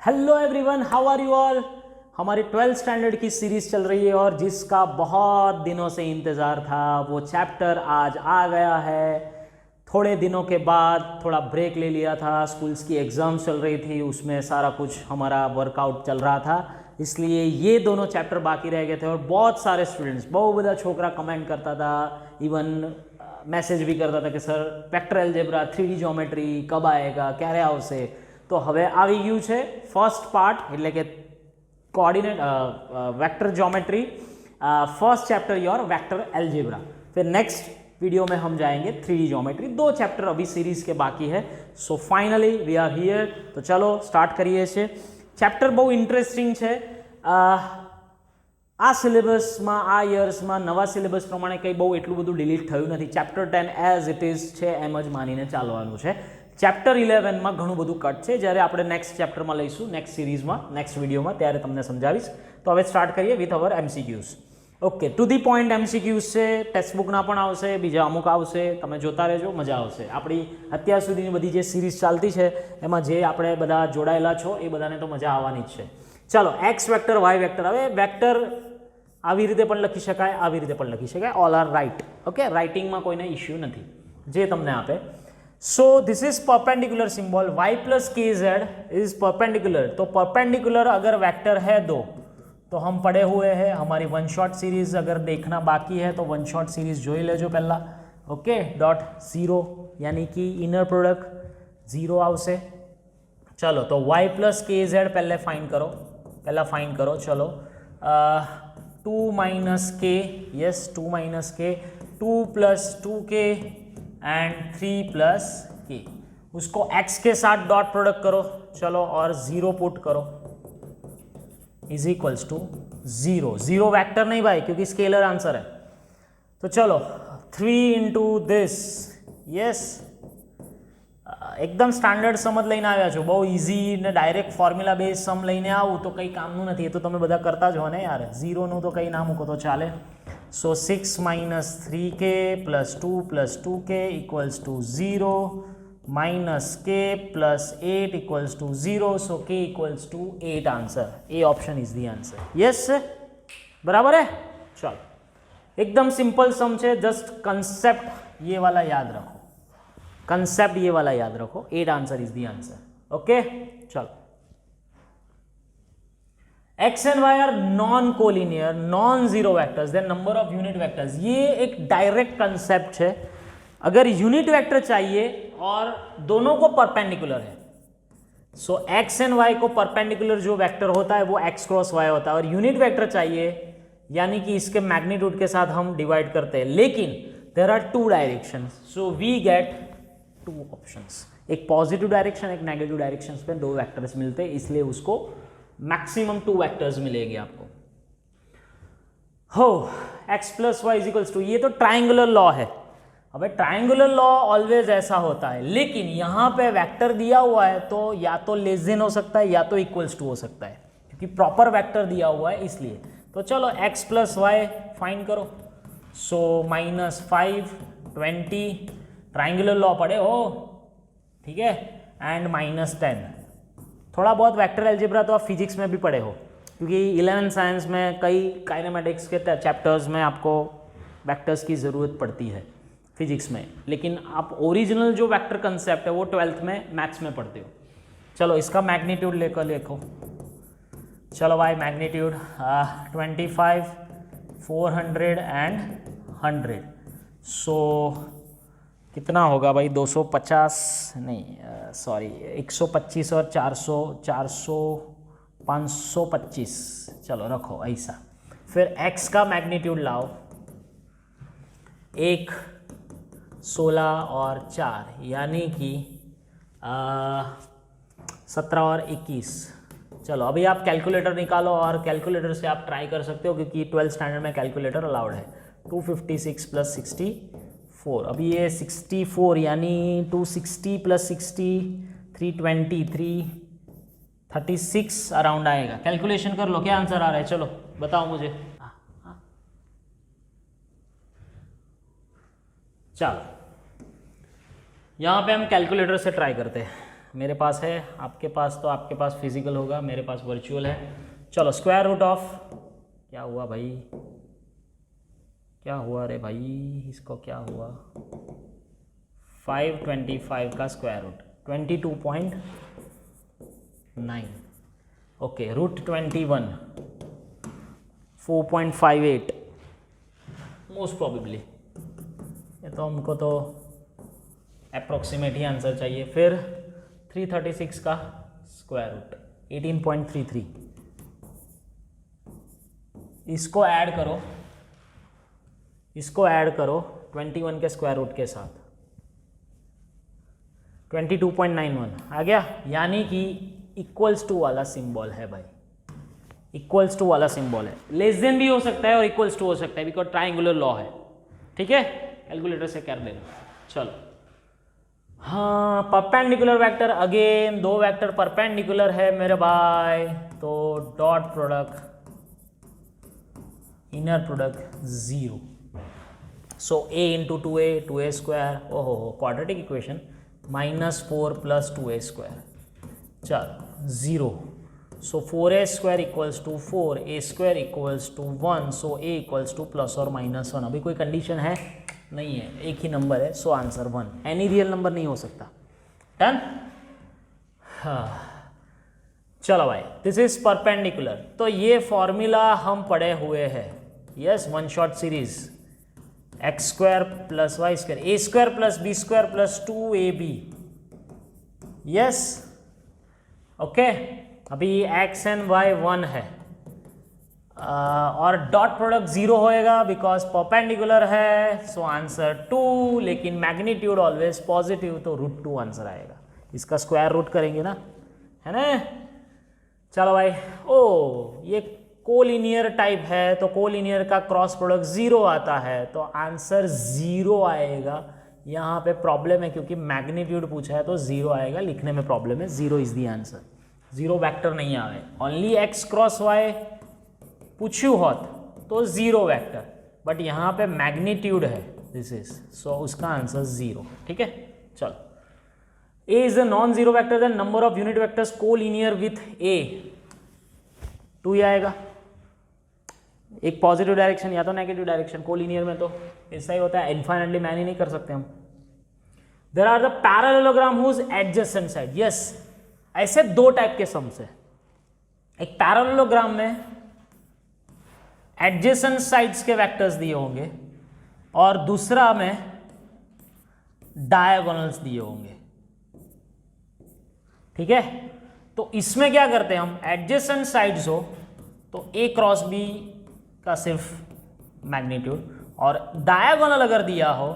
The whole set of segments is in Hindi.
Hello everyone, how are you all. हमारी 12th स्टैंडर्ड की सीरीज चल रही है और जिसका बहुत दिनों से इंतज़ार था वो चैप्टर आज आ गया है। थोड़े दिनों के बाद थोड़ा ब्रेक ले लिया था, स्कूल्स की एग्ज़ाम्स चल रही थी, उसमें सारा कुछ हमारा वर्कआउट चल रहा था, इसलिए ये दोनों चैप्टर बाकी रह गए थे। और बहुत सारे स्टूडेंट्स, बहुत बड़ा छोकरा कमेंट करता था, इवन मैसेज भी करता था कि sir vector algebra 3D geometry कब आएगा, ક્યારે આવશે। તો હવે આવી ગયું છે ફર્સ્ટ પાર્ટ, એટલે કે coordinate vector geometry, first chapter your vector algebra. फिर नेक्स्ट वीडियो में हम जाएंगे 3D ज्योमेट्री। दो चैप्टर अभी सीरीज के बाकी है। So finally we are here. तो चलो स्टार्ट करिए छे। चैप्टर बहुत इंटरेस्टिंग है। आ सिलेबसમાં આ યર્સમાં નવા સિલેબસ પ્રમાણે કંઈ બહુ એટલું બધું ડિલીટ થયું નથી। ચેપ્ટર 10 એઝ ઇટ ઇઝ છે એમ જ માનીને ચાલવાનું છે। ચેપ્ટર 11માં ઘણું બધું કટ છે, જ્યારે આપણે નેક્સ્ટ ચેપ્ટરમાં લઈશું, નેક્સ્ટ સિરીઝમાં, નેક્સ્ટ વિડીયોમાં, ત્યારે તમને સમજાવીશ। તો હવે સ્ટાર્ટ કરીએ with our MCQs. Okay, to the point MCQs છે, ટેક્સ્ટબુકના પણ આવશે, બીજા અમુક આવશે, તમે જોતા રહેજો, મજા આવશે। આપણી અત્યાર સુધીની બધી જે સિરીઝ ચાલતી છે એમાં જે આપણે બધા જોડાયેલા છો એ બધાને તો મજા આવવાની જ છે। ચાલો, એક્સ વેક્ટર, વાય વેક્ટર। હવે વેક્ટર આવી રીતે પણ લખી શકાય, આવી રીતે પણ લખી શકાય, ઓલ આર રાઇટ। ઓકે, રાઇટિંગમાં કોઈને ઇશ્યુ નથી, જે તમને આપે। So this is perpendicular symbol, y plus के जेड इज परपेंडिकुलर। तो परपेंडिकुलर अगर वेक्टर है दो तो हम पढ़े हुए हैं। हमारी वन शॉट सीरीज अगर देखना बाकी है तो वन शॉट सीरीज जो ही लेजो पहला। ओके, डॉट जीरो यानी कि इनर प्रोडक्ट जीरो आवशे। चलो, तो y प्लस के जेड पहले फाइंड करो, पहला फाइंड करो। चलो, 2 माइनस के, यस 2 माइनस के, 2 प्लस 2k एंड 3 प्लस के, उसको x के साथ डॉट प्रोडक्ट करो। चलो, और जीरो पुट करो, is equals to zero. Zero vector नहीं भाई, क्योंकि स्केलर आंसर है। तो चलो, 3 इंटू दिस, यस एकदम स्टैंडर्ड समझ लईने आव्या छो। बहु इजी ने डायरेक्ट फॉर्म्युला बेस सम लईने आवुं तो कई कामनुं नथी, ए तो तमे बधा करता ज हो ने यार। जीरो नु तो कई ना मूको तो चाले। So 6 minus 3k plus 2 plus 2k equals to 0 minus k plus 8 equals to 0। So k equals to 8 answer. A option is the answer. Yes, बराबर है। चलो, एकदम सिंपल सम है, जस्ट कंसेप्ट ये वाला याद रखो, कंसेप्ट ये वाला याद रखो। 8 answer is the answer. Okay, चलो, x and y are non collinear, non zero vectors, then number of unit vectors. ये एक डायरेक्ट कंसेप्ट है। अगर यूनिट वेक्टर चाहिए और दोनों को परपेंडिकुलर है, सो x एंड y को परपेंडिकुलर जो वेक्टर होता है वो x क्रॉस y होता है। और यूनिट वेक्टर चाहिए यानी कि इसके मैग्नीट्यूड के साथ हम डिवाइड करते हैं, लेकिन there are two directions, so we get two options. एक पॉजिटिव डायरेक्शन, एक नेगेटिव डायरेक्शन पे दो वेक्टर्स मिलते हैं, इसलिए उसको मैक्सिमम 2 वेक्टर्स मिलेंगे आपको। हो, x plus y is equals to, ये तो ट्राइंगुलर लॉ है। अब ट्राइंगुलर लॉ ऑलवेज ऐसा होता है, लेकिन यहाँ पे वेक्टर दिया हुआ है तो या तो लेस देन हो सकता है या तो इक्वल्स टू हो सकता है, क्योंकि प्रॉपर वेक्टर दिया हुआ है इसलिए। तो चलो, x प्लस वाई फाइंड करो। सो -5 20, ट्राइंगुलर लॉ पढ़े हो, ठीक है, एंड -10। थोड़ा बहुत वेक्टर एल्जेब्रा तो आप फिजिक्स में भी पढ़े हो, क्योंकि 11th साइंस में कई काइनेमेटिक्स के चैप्टर्स में आपको वेक्टर्स की ज़रूरत पड़ती है फिजिक्स में, लेकिन आप ओरिजिनल जो वेक्टर कंसेप्ट है वो 12th में मैथ्स में पढ़ते हो। चलो, इसका मैग्नीट्यूड लेकर लिखो। चलो भाई, मैग्नीट्यूड 25 400 एंड 100। सो कितना होगा भाई, 250 नहीं, सॉरी 125 और 400, 400 525। चलो रखो ऐसा। फिर x का मैग्नीट्यूड लाओ, 1 16 और 4 यानी कि 17 और 21। चलो, अभी आप कैलकुलेटर निकालो और कैलकुलेटर से आप ट्राई कर सकते हो, क्योंकि 12th स्टैंडर्ड में कैलकुलेटर अलाउड है। 256 प्लस 64, अभी ये 64 यानी 260 प्लस 60 320, 336 अराउंड आएगा। कैलकुलेशन कर लो, क्या आंसर आ रहा है, चलो बताओ मुझे। चलो, यहाँ पे हम कैलकुलेटर से ट्राई करते हैं। मेरे पास है, आपके पास तो आपके पास फिजिकल होगा, मेरे पास वर्चुअल है। चलो स्क्वायर रूट ऑफ, क्या हुआ भाई, क्या हुआ रे भाई, इसको क्या हुआ, 525 का square root 22.9, okay, root 21 4.58 most probably, ये तो हमको तो अप्रोक्सीमेट ही आंसर चाहिए। फिर 336 का स्क्वायर रूट 18.33, इसको ऐड करो, इसको ऐड करो 21 के स्क्वायर रूट के साथ, 22.91 आ गया, यानी कि इक्वल्स टू वाला सिंबल है भाई, इक्वल्स टू वाला सिंबल है। लेस देन भी हो सकता है और इक्वल्स टू हो सकता है, बिकॉज ट्राइंगुलर लॉ है, ठीक है, कैलकुलेटर से कर लेना। चलो हाँ, परपेंडिकुलर वेक्टर, अगेन दो वेक्टर परपेंडिकुलर है मेरे भाई, तो dot product, inner product 0, so a into 2a square, ओहो क्वाड्रेटिक इक्वेशन, -4 + 2a स्क्वायर, चलो 0, so 4a square equals to 4, a square equals to 1, so a equals to +or-1। अभी कोई कंडीशन है नहीं है, एक ही नंबर है, so answer 1, any real number नहीं हो सकता। डन, हाँ चलो भाई, दिस इज परपेंडिकुलर, तो ये फॉर्मूला हम पढ़े हुए हैं, yes, one shot series, x square plus y square, a square plus B square plus 2ab, yes, okay, अभी x एंड y 1 है, और डॉट प्रोडक्ट 0 होएगा बिकॉज परपेंडिकुलर है, सो आंसर 2, लेकिन मैग्नीट्यूड ऑलवेज पॉजिटिव, तो √2 आंसर आएगा, इसका स्क्वायर रूट करेंगे ना, है ना। चलो भाई, ओ ये कोलिनियर टाइप है, तो कोलिनियर का क्रॉस प्रोडक्ट 0 आता है, तो आंसर 0 आएगा। यहाँ पे प्रॉब्लम है क्योंकि मैग्नीट्यूड पूछा है, तो 0 आएगा, लिखने में प्रॉब्लम है, 0 इज द आंसर, 0 वेक्टर नहीं आवे, ओनली x क्रॉस y पूछू होत तो 0 वेक्टर, बट यहाँ पे मैग्नीट्यूड है, दिस इज, सो उसका आंसर 0, ठीक है। चलो, a is a non zero vector, then number of unit vectors collinear with a 2 ही आएगा, एक पॉजिटिव डायरेक्शन या तो नेगेटिव डायरेक्शन, कोलिनियर में तो ऐसा ही होता है, इनफाइनाइटली मैनी नहीं कर सकते हम। There are the parallelogram whose adjacent side, yes, ऐसे दो टाइप के सम्स है, एक पैरेललोग्राम में एडजेसेंट साइड्स के वेक्टर्स दिए होंगे और दूसरा में डायगोनल्स दिए होंगे, ठीक है। तो इसमें क्या करते हैं हम, एडजेसेंट साइड्स हो तो a क्रॉस b का सिर्फ मैग्नीट्यूड, और डायगोनल अगर दिया हो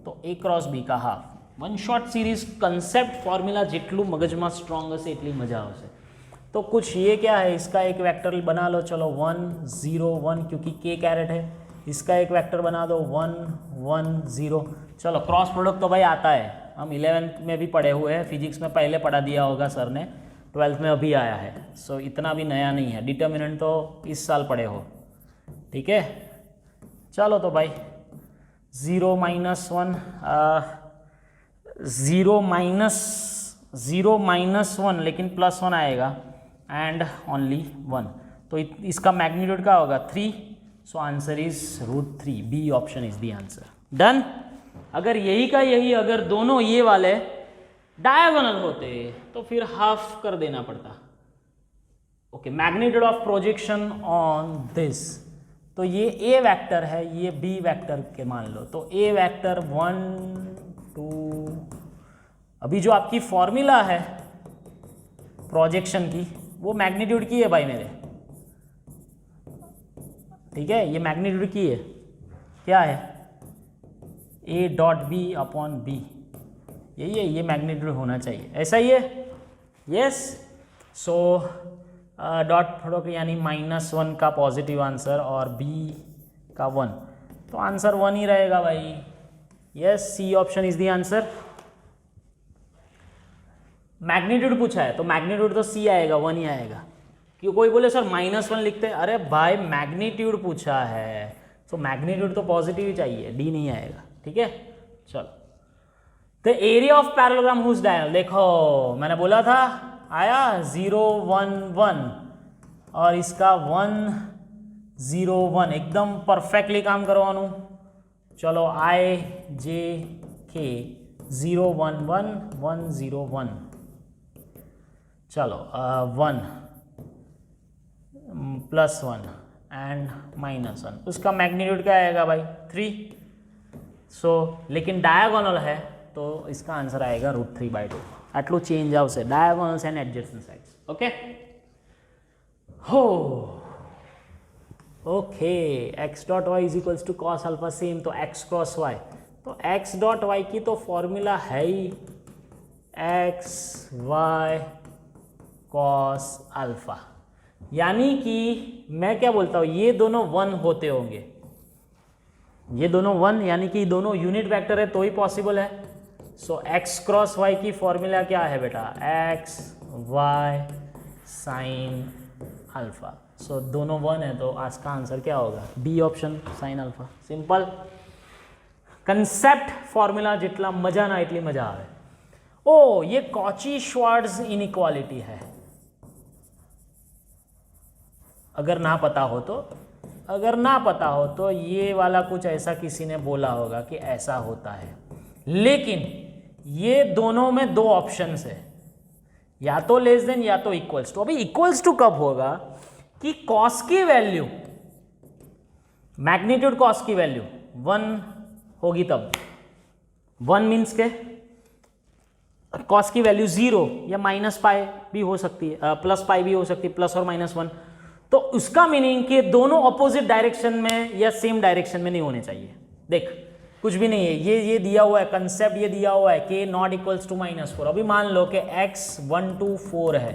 तो a क्रॉस b का half. One shot series concept formula जेटलू मगजमा स्ट्रॉन्ग से एटली मजा आवशे। तो कुछ ये क्या है, इसका एक वेक्टर बना लो, चलो 1 0 1, क्योंकि k कैरेट है, इसका एक वेक्टर बना दो 1 1 0। चलो क्रॉस प्रोडक्ट तो भाई आता है, हम 11th में भी पढ़े हुए हैं, फिजिक्स में पहले पढ़ा दिया होगा सर ने, 12th में अभी आया है, सो इतना भी नया नहीं है। डिटर्मिनेंट तो इस साल पढ़े हो, ठीक है। चलो तो भाई 0 - 1 0 - 1, लेकिन +1 आएगा एंड ओनली 1, तो इसका मैग्नीट्यूड क्या होगा 3, so answer is √3, B option is the answer. Done. अगर यही का यही अगर दोनों ये वाले डायगोनल होते तो फिर हाफ कर देना पड़ता। Okay, magnitude of projection on this, तो ये a वेक्टर है, ये b वेक्टर के मान लो, तो a वेक्टर 1 2, अभी जो आपकी फॉर्मूला है प्रोजेक्शन की वो मैग्नीट्यूड की है भाई मेरे, ठीक है, ये मैग्नीट्यूड की है, क्या है a dot b upon b, यही है, ये मैग्नीट्यूड होना चाहिए, ऐसा ही है, यस। सो डॉट प्रोडक्ट यानी -1 का पॉजिटिव आंसर और b का 1, तो आंसर 1 ही रहेगा भाई, yes, C option is the answer. Magnitude पूछा है तो मैग्नीट्यूड तो सी आएगा, 1 ही आएगा। क्यों कोई बोले सर -1 लिखते हैं, अरे भाई मैग्नीट्यूड पूछा है तो मैग्नीट्यूड तो पॉजिटिव ही चाहिए, डी नहीं आएगा, ठीक है। चलो the area of parallelogram whose diagonal, देखो मैंने बोला था आया 0 1 1 और इसका 1 0 1 एकदम परफेक्टली काम करवानू। चलो I J K 0 1 1 1 0 1, चलो 1 प्लस 1 एंड माइनस 1, उसका मैग्नीट्यूड क्या आएगा भाई 3। सो लेकिन डायगोनल है तो इसका आंसर आएगा √3/2। आटलू चेंज आवशे diagonals and adjacent sides. Okay हो okay, x dot y is equals to cos alpha same, तो x क्रॉस वाई, तो x डॉट वाई की तो फॉर्मूला है ही x y कॉस अल्फा, यानी कि मैं क्या बोलता हूँ ये दोनों 1 होते होंगे, ये दोनों 1 यानी कि दोनों यूनिट वेक्टर है तो ही पॉसिबल है। सो x क्रॉस y की फॉर्मूला क्या है बेटा x y sine alpha. So दोनों 1 है तो आज का आंसर क्या होगा B option sine alpha. Simple concept formula जितना मजा ना इतनी मजा आवे। ओ ये कॉची श्वार्ट्ज इनइक्वालिटी है, अगर ना पता हो तो, अगर ना पता हो तो ये वाला कुछ ऐसा किसी ने बोला होगा कि ऐसा होता है, लेकिन ये दोनों में 2 ऑप्शंस है, या तो लेस देन या तो इक्वल्स टू। अभी इक्वल्स टू कब होगा कि कॉस की वैल्यू मैग्नीट्यूड कॉस की वैल्यू 1 होगी तब। 1 मीन्स के कॉस की वैल्यू 0 या माइनस पाई भी हो सकती है, प्लस पाई भी हो सकती है, प्लस और -1, तो उसका मीनिंग कि दोनों ऑपोजिट डायरेक्शन में या सेम डायरेक्शन में नहीं होने चाहिए। देख कुछ भी नहीं है, ये दिया हुआ है कंसेप्ट, ये दिया हुआ है k नॉट इक्वल्स टू -4। अभी मान लो कि x 1 2 4 है,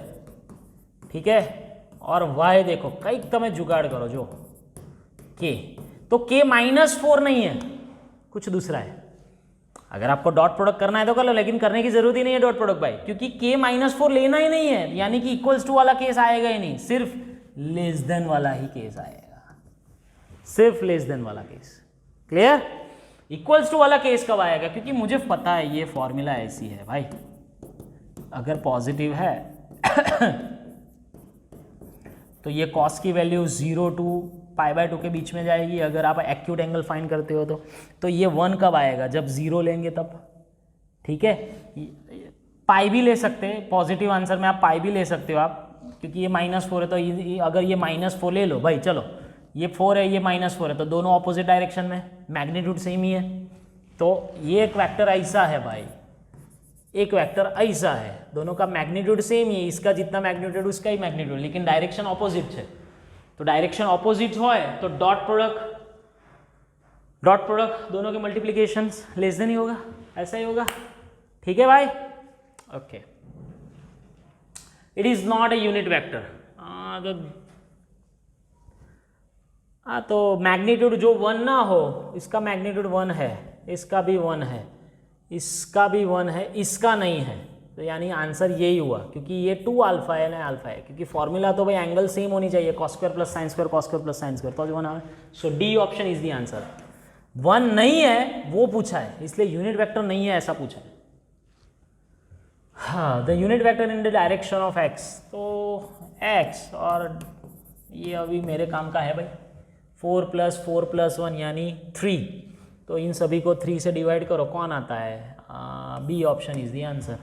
ठीक है, और y देखो कई તમે जुगाड़ करो जो k, तो k -4 नहीं है, कुछ दूसरा है। अगर आपको डॉट प्रोडक्ट करना है तो कर लो, लेकिन करने की जरूरत ही नहीं है डॉट प्रोडक्ट भाई, क्योंकि k -4 लेना ही नहीं है, यानी कि इक्वल्स टू वाला केस आएगा ही नहीं, सिर्फ लेस देन वाला ही केस आएगा, सिर्फ लेस देन वाला केस। क्लियर? इक्वल्स टू वाला केस कब आएगा? क्योंकि मुझे पता है ये फॉर्मूला ऐसी है भाई, अगर पॉजिटिव है तो ये कॉस की वैल्यू 0 to π/2 के बीच में जाएगी। अगर आप एक्यूट एंगल फाइंड करते हो तो ये 1 कब आएगा? जब 0 लेंगे तब, ठीक है। पाई भी ले सकते हैं, पॉजिटिव आंसर में आप पाई भी ले सकते हो आप, क्योंकि ये -4 है तो अगर ये -4 ले लो भाई, चलो ये 4 है ये -4 है तो दोनों ऑपोजिट डायरेक्शन में, मैग्नीट्यूड सेम ही है, तो ये एक वेक्टर ऐसा है भाई, एक वेक्टर ऐसा है, दोनों का मैग्नीट्यूड सेम ही है, इसका जितना मैग्नीट्यूड उसका ही मैग्नीट्यूड, लेकिन डायरेक्शन ऑपोजिट है। तो डायरेक्शन ऑपोजिट हो तो डॉट प्रोडक्ट दोनों के मल्टीप्लीकेशन लेस देन ही होगा, ऐसा ही होगा, ठीक है भाई। Okay, it is not a unit vector. तो मैग्नीट्यूड जो 1 ना हो, इसका मैग्नीट्यूड 1 है, इसका भी 1 है, इसका भी 1 है, इसका नहीं है, तो यानी आंसर यही हुआ, क्योंकि ये 2 अल्फा है ना अल्फा है, क्योंकि फॉर्मूला तो भाई एंगल सेम होनी चाहिए, cos square plus sine square cos square plus sine square, तो 1 आए। So D option is the answer. 1 नहीं है वो पूछा है, इसलिए यूनिट वेक्टर नहीं है ऐसा पूछा है। हाँ, the unit vector in the direction of x, तो x और ये अभी मेरे काम का है भाई, 4 + 4 + 1 यानी 3, तो इन सभी को 3 से डिवाइड करो, कौन आता है? B option is the answer.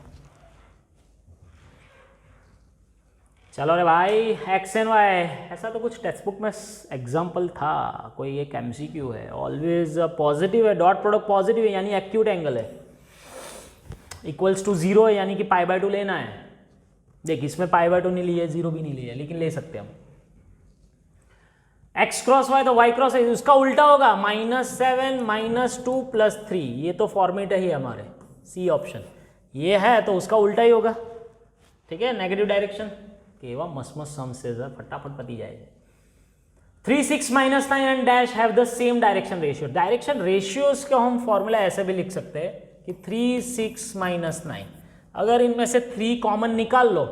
चलो रे भाई, x एंड y, ऐसा तो कुछ टेक्स्ट बुक में एग्जाम्पल था, कोई एक MCQ है, ऑलवेज पॉजिटिव है, डॉट प्रोडक्ट पॉजिटिव है यानी एक्यूट एंगल है, इक्वल्स टू 0 है यानी कि π/2 लेना है। देख इसमें π/2 नहीं लिया, 0 भी नहीं लिया, लेकिन ले सकते हम। x क्रॉस y तो y क्रॉस है, उसका उल्टा होगा, -7 -2 + 3, ये तो फॉर्मेट है हमारे, सी ऑप्शन ये है तो उसका उल्टा ही होगा, ठीक है, नेगेटिव डायरेक्शन। केवा मस्त सम से फटाफट पती जाएगा। 3 6 -9 and dash have the same direction ratio. Direction ratios का हम फॉर्मूला ऐसे भी लिख सकते हैं कि 3 6 -9, अगर इनमें से 3 कॉमन निकाल लो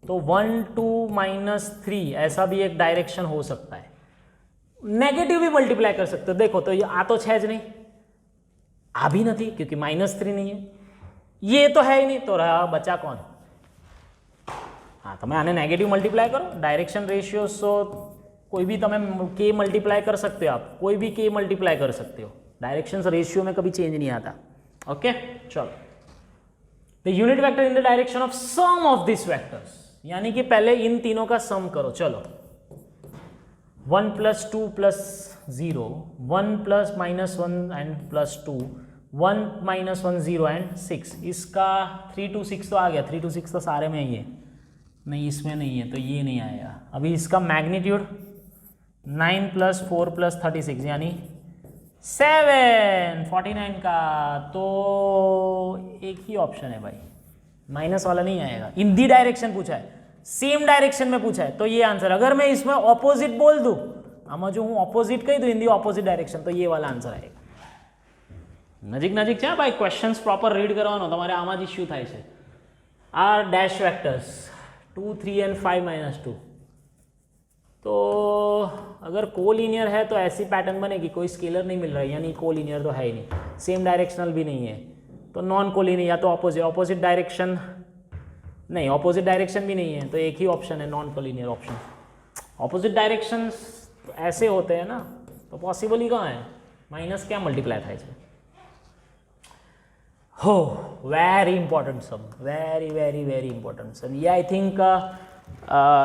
तो 1 2 -3 ऐसा भी एक डायरेक्शन हो सकता है। नेगेटिव भी मल्टीप्लाई कर सकते हो, देखो तो ये आ तो 6 नहीं, आ भी नहीं क्योंकि -3 नहीं है, ये तो है ही नहीं, तो रहा बचा कौन? हाँ, તમે આને નેગેટિવ મલ્ટીપ્લાય કરો, डायरेक्शन रेशियो सो कोई भी તમે k मल्टीप्लाई कर सकते हो, आप कोई भी k मल्टीप्लाई कर सकते हो, डायरेक्शन रेशियो में कभी चेंज नहीं आता। ओके, चलो, the unit vector in the direction of sum of this vectors, यानी कि पहले इन तीनों का सम करो। चलो, 1 + 2 + 0, 1 + -1 एंड +2, 1 - 1 0 एंड 6, इसका 3 2 6 तो आ गया, 3 2 6 तो सारे में ही है, नहीं इसमें नहीं है तो ये नहीं आएगा। अभी इसका मैग्नीट्यूड 9 + 4 + 36 यानी 7 49 का, तो एक ही ऑप्शन है भाई, माइनस वाला नहीं आएगा। इन दी डायरेक्शन पूछा है, सेम डायरेक्शन में पूछा है, तो ये आंसर। अगर मैं इसमें ऑपोजिट बोल दूं, आमा जो हूँ ऑपोजिट कही दूं, इन दी ऑपोजिट डायरेक्शन, तो ये वाला आंसर आएगा। नजीक नजीक છે ભાઈ, ક્વેશ્ચન્સ પ્રોપર રીડ કરવાનો, તમારે આમાં જ ઇશ્યુ થાય છે। આર ડેશ વેક્ટર્સ 2 3 एंड 5 - 2, तो अगर कोलिनियर है तो ऐसी पैटर्न बनेगी, कोई स्केलर नहीं मिल रहा है, यानी कोलिनियर तो है ही नहीं, सेम डायरेक्शनल भी नहीं है, तो नॉन कोलिनियर, या तो ऑपोजिट डायरेक्शन, नहीं ऑपोजिट डायरेक्शन भी नहीं है, तो एक ही ऑप्शन है non collinear option. Opposite direction ऐसे होते हैं ना, तो पॉसिबल ही कहाँ है, माइनस क्या मल्टीप्लाई થાય છે। हो, वेरी इंपॉर्टेंट सम, वेरी वेरी वेरी इंपॉर्टेंट सम। ये आई थिंक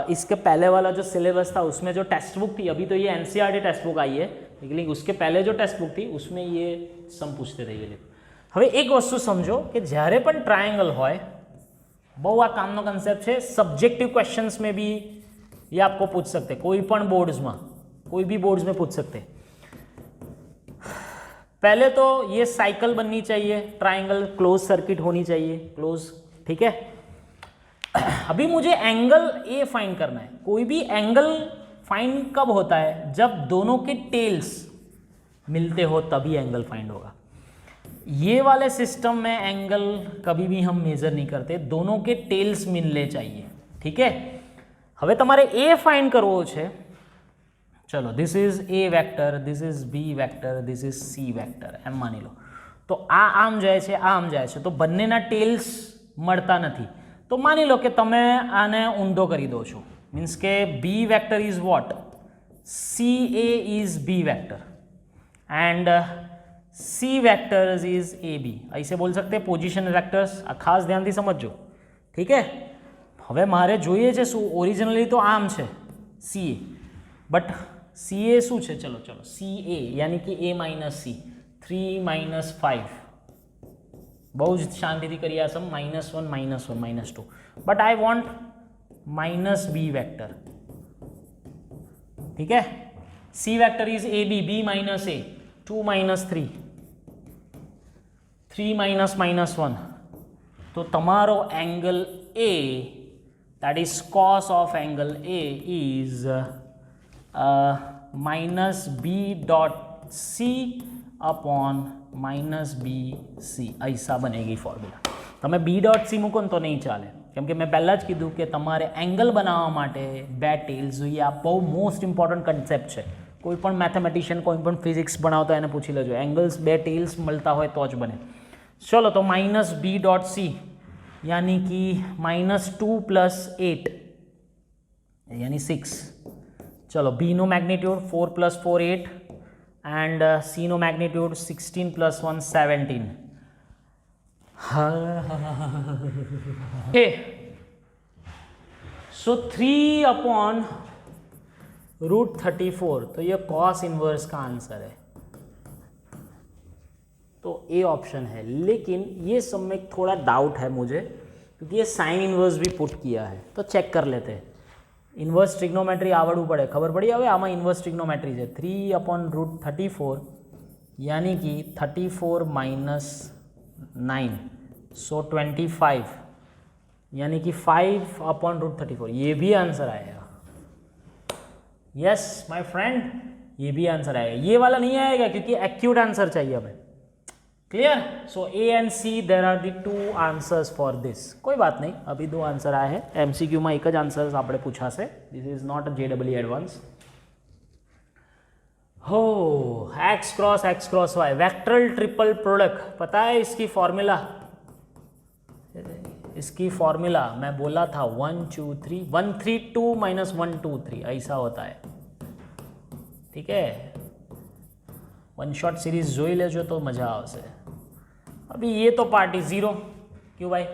इसके पहले वाला जो सिलेबस था उसमें जो टेक्स्ट बुक थी, अभी तो ये एनसीईआरटी टेक्स्ट बुक आई है, लेकिन उसके पहले जो टेक्स्ट बुक थी उसमें ये सम पूछते थे। ये હવે એક વસ્તુ સમજો કે જ્યારે પણ ટ્રાયંગલ હોય, બહુ આ કામનો કન્સેપ્ટ છે, સબ્જેક્ટિવ क्वेश्चंस में भी ये आपको पूछ सकते, कोई पण बोर्ड्स में, कोई भी बोर्ड्स में पूछ सकते। पहले तो ये साइकिल बननी चाहिए, ट्रायंगल क्लोज सर्किट होनी चाहिए, क्लोज, ठीक है। अभी मुझे एंगल ए फाइंड करना है। कोई भी एंगल फाइंड कब होता है, जब दोनों के टेल्स मिलते हो तभी एंगल फाइंड होगा। ये वाले सिस्टम में एंगल कभी भी हम मेजर नहीं करते, दोनों के टेल्स मिलने चाहिए, ठीक है। હવે તમારે એ ફાઇન્ડ કરવો છે। ચલો, this is A vector, this is B vector, this is C vector, એમ માની લો। તો આ આમ જાય છે, આ આમ જાય છે, તો બંનેના ટેલ્સ મળતા નથી, તો માની લો કે તમે આને ઊંધો કરી દો છો, મીન્સ કે B vector is what, C A is B vector and C vectors is A B, ऐसे बोल सकते हैं पोजिशन वेक्टर्स। आ खास ध्यान थी समझो, ठीक है। હવે મારે જોઈએ છે શું, ઓરિજિનલી તો આમ છે सी ए, बट सी ए શું છે, ચલો ચલો सी ए यानी कि ए माइनस सी, 3 - 5, બહુ જ શાંતિથી કરી આ sum, -1 -1 -2, but I want minus B vector, ठीक है। C vector is A B, B minus A, 2 - 3, 3 - -1, तो तमारो angle A, that is cos of angle A is minus B dot C upon minus BC, ऐसा बनेगी फॉर्मूला। તમે B dot C મૂકો ને તો નહીં ચાલે, કેમ કે મેં પહેલાં જ કીધું કે તમારે એંગલ બનાવવા માટે બે ટેલ્સ જોઈએ, આ બહુ મોસ્ટ ઇમ્પોર્ટન્ટ કન્સેપ્ટ છે। કોઈ પણ મેથેમેટિશિયન, કોઈ પણ ફિઝિક્સ ભણાવતા એને પૂછી લેજો, એંગલ્સ બે ટેલ્સ મળતા હોય તો જ બને। ચલો, તો માઇનસ B dot C यानी कि -2 + 8 यानी 6। चलो, B no magnitude 4 + 4 8 and C no magnitude 16 + 1 17। So 3/√34, तो ये कॉस इनवर्स का आंसर है, तो ए ऑप्शन है। लेकिन ये सब में थोड़ा डाउट है मुझे, क्योंकि ये साइन इनवर्स भी पुट किया है, तो चेक कर लेते हैं। इनवर्स ट्रिग्नोमेट्री आवड़વું પડે, खबर पड़ी હવે આમાં इनवर्स ट्रिग्नोमेट्री है। 3/√34 यानी कि 34 - 9, सो 25, यानी कि 5/√34, ये भी आंसर आएगा। यस माय फ्रेंड, ये भी आंसर आएगा, ये वाला नहीं आएगा क्योंकि एक्यूट आंसर चाहिए हमें। Clear? So A and C there are the 2 answers for this. कोई बात नहीं, अभी 2 आंसर आए हैं, एमसीक्यू में एक ज आंसर આપણે પૂછાશે, this is not JEE advance. हो X cross Y vectorial triple product पता है इसकी फॉर्मूला? इसकी फॉर्मूला मैं बोला था 1 2 3 1 3 2 माइनस 1 2 3 ऐसा होता है। ठीक है, वन शॉट सीरीज જોઈ લેજો तो मजा આવશે। अभी ये तो पार्टी जीरो, क्यों भाई?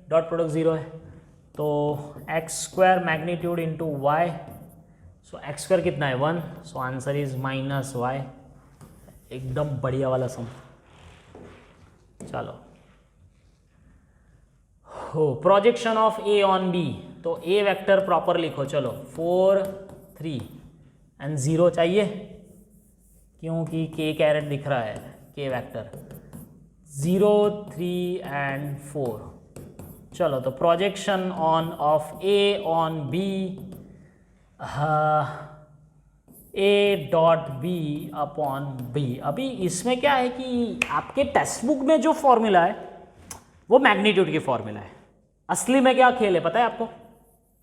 डॉट प्रोडक्ट जीरो है तो X square magnitude into Y, so X square कितना है 1, so answer is minus Y. एकदम बढ़िया वाला सम। चलो हो projection of A on B, तो ए वेक्टर प्रॉपर लिखो। चलो 4 3 एंड 0 चाहिए क्योंकि के कैरेट दिख रहा है, के वेक्टर 0 3 एंड 4। चलो तो projection on of A on B, A dot B upon B. अभी इसमें क्या है कि आपके टेक्स्ट बुक में जो फॉर्मूला है वो मैग्नीट्यूड की फॉर्मूला है। असली में क्या खेल है पता है आपको?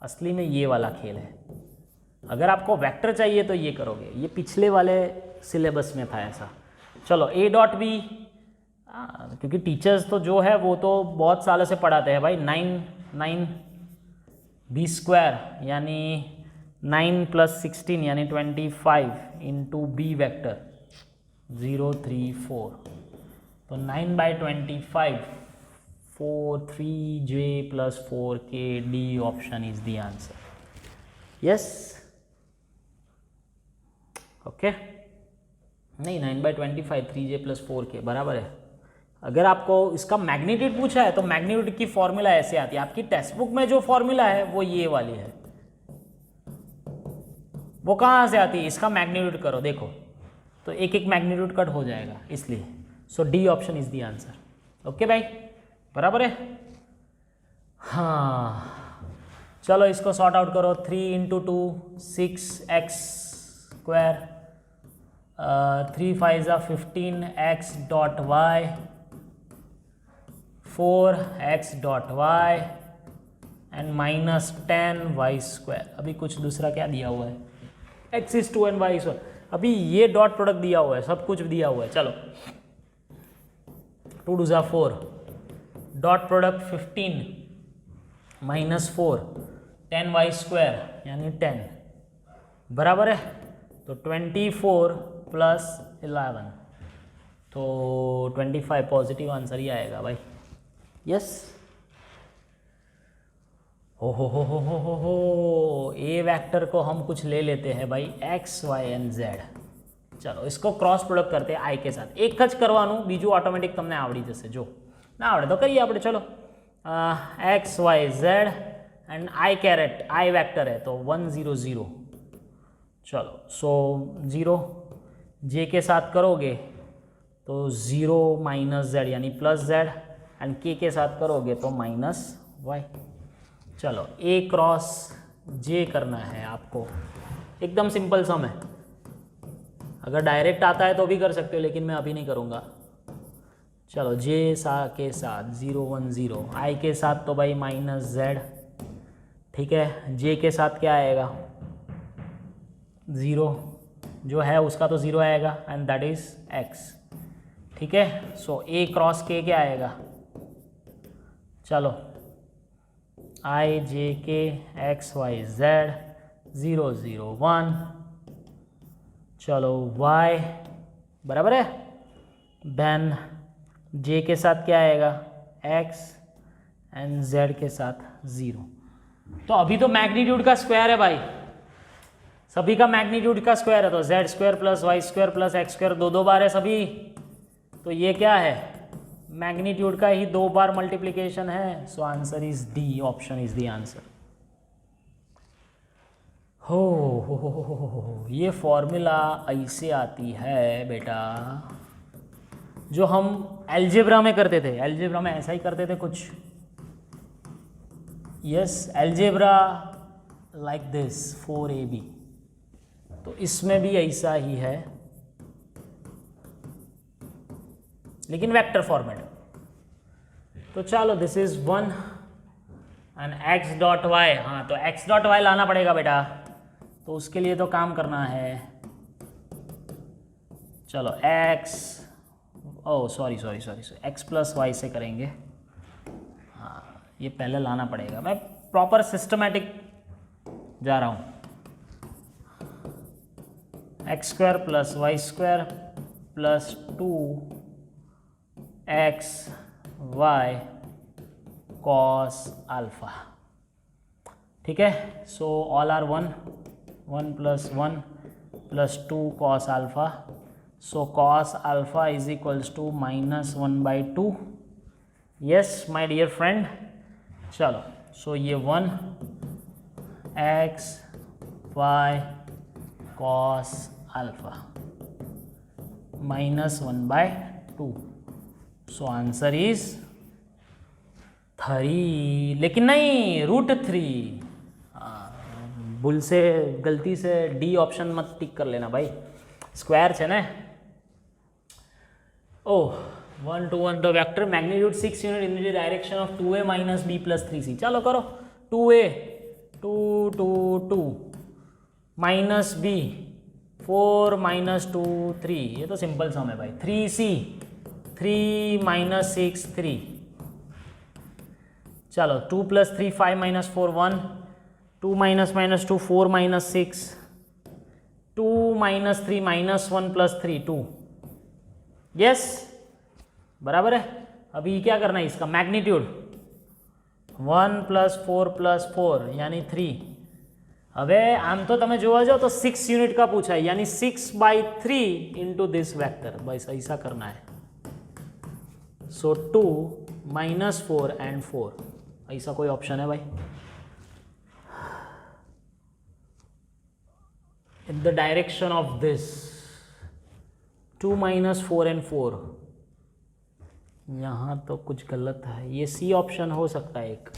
असली में ये वाला खेल है। अगर आपको वेक्टर चाहिए तो ये करोगे, ये पिछले वाले सिलेबस में था ऐसा। चलो ए डॉट बी, क्योंकि टीचर्स तो जो है वो तो बहुत सालों से पढ़ाते हैं भाई। 9 बी स्क्वायर यानी 9 + 16 यानी 25 इंटू बी वैक्टर 0 3 4, तो 9/25 4 3j + 4k d option is the answer. Yes okay, नहीं 9/25 3j + 4k बराबर है। अगर आपको इसका मैग्नीट्यूड पूछा है तो मैग्नीट्यूड की फॉर्मूला ऐसे आती है। आपकी टेक्स्ट बुक में जो फॉर्मूला है वो ये वाली है। वो कहाँ से आती है? इसका मैग्नीट्यूड करो, देखो तो एक एक मैग्नीट्यूड कट हो जाएगा, इसलिए so D option is the answer. Okay भाई, बराबर है। हाँ चलो इसको सॉर्ट आउट करो। 3 × 2 6x², 3 5 15x dot y, 4x dot y and -10y²। अभी कुछ दूसरा क्या दिया हुआ है? x is 2 and y is 1। अभी ये डॉट प्रोडक्ट दिया हुआ है, सब कुछ दिया हुआ है। चलो 2 2 4, डॉट प्रोडक्ट 15 -4 10y² यानी 10 बराबर है। तो 24 + 11, तो 25 पॉजिटिव आंसर ही आएगा भाई। यस हो ए वेक्टर को हम कुछ ले लेते हैं भाई, x y and z। चलो इसको क्रॉस प्रोडक्ट करते हैं आई के साथ। एक જ કરવાનું, બીજું ઓટોમેટિક તમને આવડી જશે। જો ના આવડે તો કરીએ આપણે। चलो x y z and I caret, I vector है तो 1 0 0। चलो सो 0 जे के साथ करोगे तो 0 - z यानी +z, एंड के साथ करोगे तो -y। चलो a क्रॉस j करना है आपको, एकदम सिंपल सम है। अगर डायरेक्ट आता है तो भी कर सकते हो, लेकिन मैं अभी नहीं करूँगा। चलो j के साथ 0 1 0, i के साथ तो भाई -z, ठीक है। j के साथ क्या आएगा? 0 जो है उसका तो 0 आएगा, एंड दैट इज x, ठीक है। सो a क्रॉस k क्या आएगा? चलो i j k x y z 0 0 1। चलो y बराबर है, देन j के साथ क्या आएगा? x, एंड z के साथ 0। तो अभी तो मैग्नीट्यूड का स्क्वायर है भाई, सभी का मैग्नीट्यूड का स्क्वायर है, तो z² + y² + x² 2 बार है सभी। तो ये क्या है? मैग्नीट्यूड का ही 2 बार मल्टीप्लिकेशन है। सो answer is D option is the answer. हो ये फॉर्मूला ऐसे आती है बेटा, जो हम अलजेब्रा में करते थे। अलजेब्रा में ऐसा ही करते थे कुछ। Yes, algebra like this 4ab, तो इसमें भी ऐसा ही है, लेकिन वेक्टर फॉर्मेट। तो चलो this is 1 and x dot y. हाँ तो x डॉट वाई लाना पड़ेगा बेटा, तो उसके लिए तो काम करना है। चलो x, ओ सॉरी x प्लस वाई से करेंगे। हाँ, ये पहले लाना पड़ेगा, मैं प्रॉपर सिस्टमैटिक जा रहा हूँ। X square plus y square plus 2x y cos alpha, ठीक है। So all are 1 plus 1 plus 2 cos alpha, so cos alpha is equals to -1/2। Yes my dear friend, चलो सो ये 1x y cos alpha -1/2, so answer is 3, लेकिन नहीं √3। भूल से गलती से डी ऑप्शन मत टिक कर लेना भाई, स्क्वायर है ना। ओह 1 to 1 the vector magnitude 6 unit in the direction of 2a - b + 3c। चलो करो 2a 2 2 2 -b 4 - 2 3, ये तो सिंपल सम है भाई। 3c 3 - 6 3, चलो 2 + 3 5 - 4 1, 2 - -2 4 - 6, 2 - 3 -1 + 3 2। यस बराबर है। अभी क्या करना है इसका मैग्नीट्यूड 1 + 4 + 4 यानी 3। હવે આમ તો તમે જોવા જાઓ તો 6 यूनिट का पूछा है, यानी 6/3 इंटू दिस वेक्टर, बस ऐसा करना है। सो 2 -4 एंड 4, ऐसा कोई ऑप्शन है भाई? इन the direction of this 2 - 4 and 4, यहाँ तो कुछ गलत है। ये सी ऑप्शन हो सकता है एक,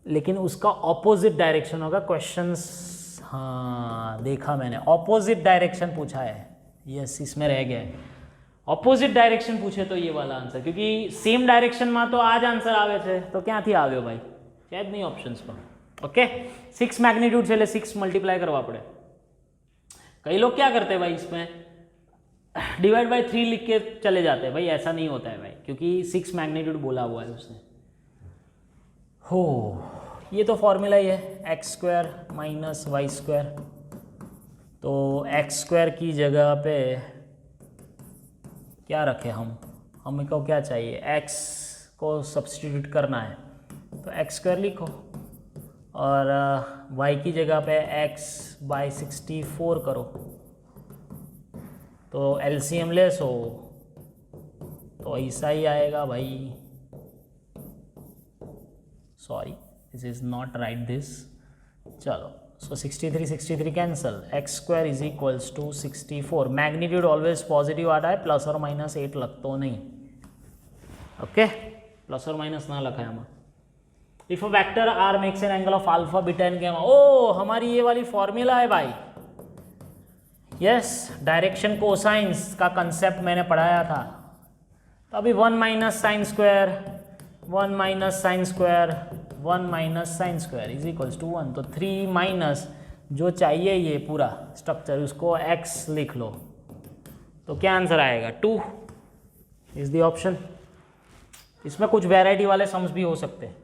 लेकिन उसका ऑपोजिट डायरेक्शन होगा। क्वेश्चंस हाँ देखा मैंने, ऑपोजिट डायरेक्शन पूछा है। यस इसमें रह गया है, ऑपोजिट डायरेक्शन पूछे तो ये वाला आंसर, क्योंकि सेम डायरेक्शन में तो आज आंसर आवे छे, तो क्या थी આવ્યો भाई? शायद नहीं ऑप्शंस पर। ओके 6 मैग्नीट्यूड છે એટલે 6 मल्टीप्लाई करवा पड़े। कई लोग क्या करते हैं भाई, इसमें डिवाइड बाय 3 लिख के चले जाते हैं। भाई ऐसा नहीं होता है भाई, क्योंकि 6 मैग्नीट्यूड बोला हुआ है उसने। हो ये तो फॉर्मूला ही है, x² - y²। तो x² की जगह पे क्या रखें हम, हमें को क्या चाहिए, x को सब्स्टिट्यूट करना है, तो x² लिखो, और y की जगह पे x/64 करो, तो एलसीएम ले सो तो ऐसा ही आएगा भाई। Sorry this is not right this. चलो so 63 cancel, x² is equals to 64। Magnitude always positive आता है, ±8 लगतो नहीं। ओके ± ना लखा है। If a vector R makes an angle of alpha beta and gamma, ओ हमारी ये वाली फॉर्मूला है भाई। यस डायरेक्शन कोसाइंस का कंसेप्ट मैंने पढ़ाया था। तो अभी 1 - sin² 1 - sin² 1 - sin² is equals to 1। तो 3 माइनस जो चाहिए ये पूरा स्ट्रक्चर, उसको x लिख लो, तो क्या आंसर आएगा? 2 इज द ऑप्शन। इसमें कुछ वैरायटी वाले सम्स भी हो सकते हैं।